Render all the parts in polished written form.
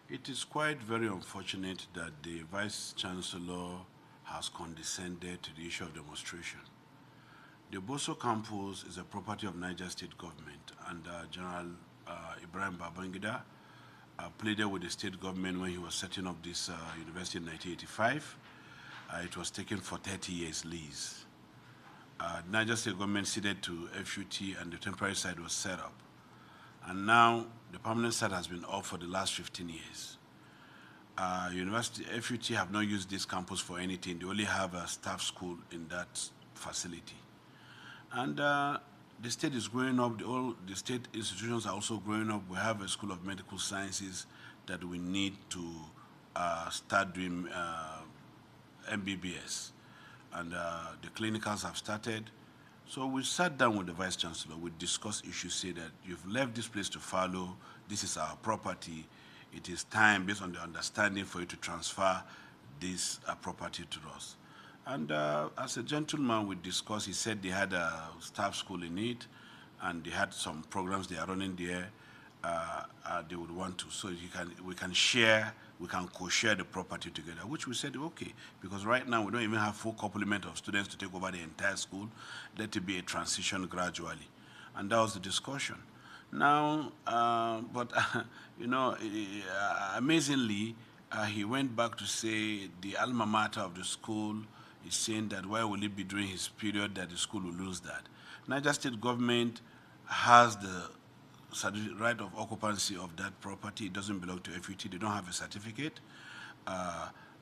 It is quite very unfortunate that the Vice Chancellor has condescended to the issue of demonstration. The Bosso campus is a property of Niger State government, and General Ibrahim Babangida pleaded with the state government when he was setting up this university in 1985. It was taken for 30 years lease. Niger State government ceded to FUT and the temporary site was set up. And now the permanent site has been up for the last 15 years. University FUT have not used this campus for anything. They only have a staff school in that facility. And the state is growing up, all the state institutions are also growing up. We have a School of Medical Sciences that we need to start doing MBBS. And the clinicals have started. So we sat down with the Vice Chancellor, we discussed issues, say that you've left this place to follow, this is our property, it is time, based on the understanding, for you to transfer this property to us. And as a gentleman, we discussed, he said they had a staff school in it, and they had some programs they are running there, they would want to. So we can share, we can co-share the property together, which we said, okay, because right now we don't even have full complement of students to take over the entire school. Let it be a transition gradually. And that was the discussion. Now, you know, amazingly, he went back to say the alma mater of the school is saying that why will it be during his period that the school will lose that? Niger State government has the right of occupancy of that property. It doesn't belong to FUT. They don't have a certificate.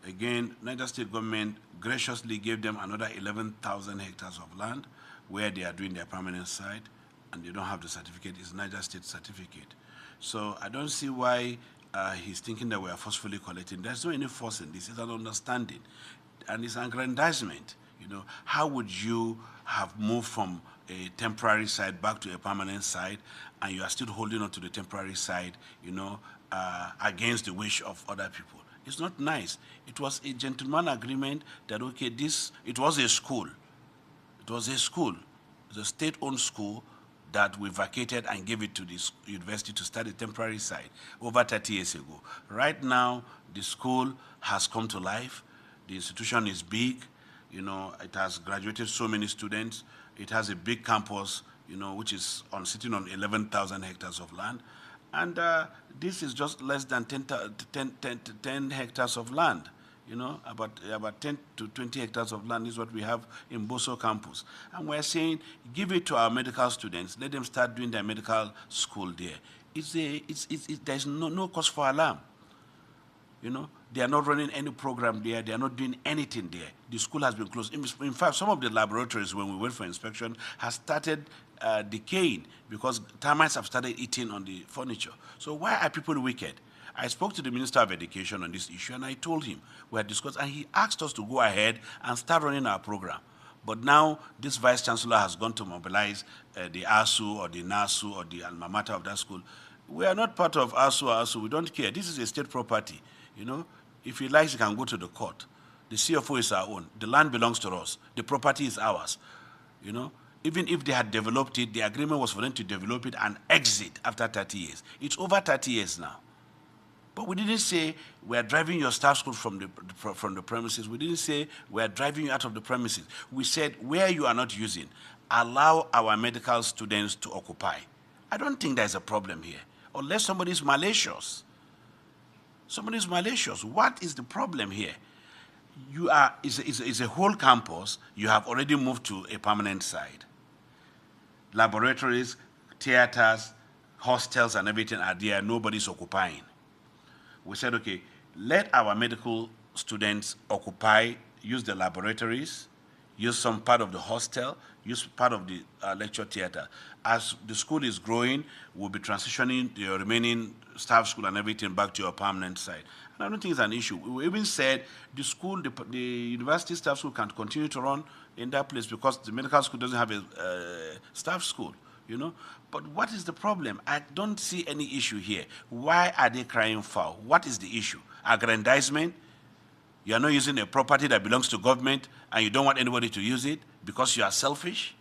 Again, Niger State government graciously gave them another 11,000 hectares of land where they are doing their permanent site, and they don't have the certificate. It's Niger State certificate. So I don't see why he's thinking that we are forcefully collecting. There's no any force in this. It's an understanding, and it's an aggrandizement. You know, how would you have moved from a temporary site back to a permanent site, and you are still holding on to the temporary site, you know, against the wish of other people? It's not nice. It was a gentleman agreement that, okay, it was a school. It was a school. It's a state-owned school that we vacated and gave it to this university to start a temporary site over 30 years ago. Right now, the school has come to life. The institution is big. You know, it has graduated so many students. It has a big campus, you know, which is sitting on 11,000 hectares of land. And this is just less than 10 hectares of land. You know, about 10 to 20 hectares of land is what we have in Bosso campus. And we're saying, give it to our medical students. Let them start doing their medical school there. There's no cause for alarm. You know, they are not running any program there. They are not doing anything there. The school has been closed. In fact, some of the laboratories, when we went for inspection, has started decaying because termites have started eating on the furniture. So why are people wicked? I spoke to the Minister of Education on this issue, and I told him, we had discussed, and he asked us to go ahead and start running our program. But now, this Vice Chancellor has gone to mobilize the ASU or the NASU or the alma mater of that school. We are not part of ASU or ASU. We don't care. This is a state property. You know, if he likes, he can go to the court. The CFO is our own. The land belongs to us. The property is ours. You know, even if they had developed it, the agreement was for them to develop it and exit after 30 years. It's over 30 years now. But we didn't say we are driving your staff school from the premises. We didn't say we are driving you out of the premises. We said where you are not using, allow our medical students to occupy. I don't think there's a problem here, unless somebody is malicious. Somebody is malicious. What is the problem here? It's a whole campus. You have already moved to a permanent site. Laboratories, theaters, hostels, and everything are there. Nobody's occupying. We said, okay, let our medical students occupy, use the laboratories, use some part of the hostel, use part of the lecture theater. As the school is growing, we'll be transitioning the remaining staff school and everything back to your permanent site. And I don't think it's an issue. We even said the school, the university staff school can continue to run in that place because the medical school doesn't have a staff school, you know. But what is the problem? I don't see any issue here. Why are they crying foul? What is the issue? Aggrandizement? You are not using a property that belongs to government and you don't want anybody to use it because you are selfish?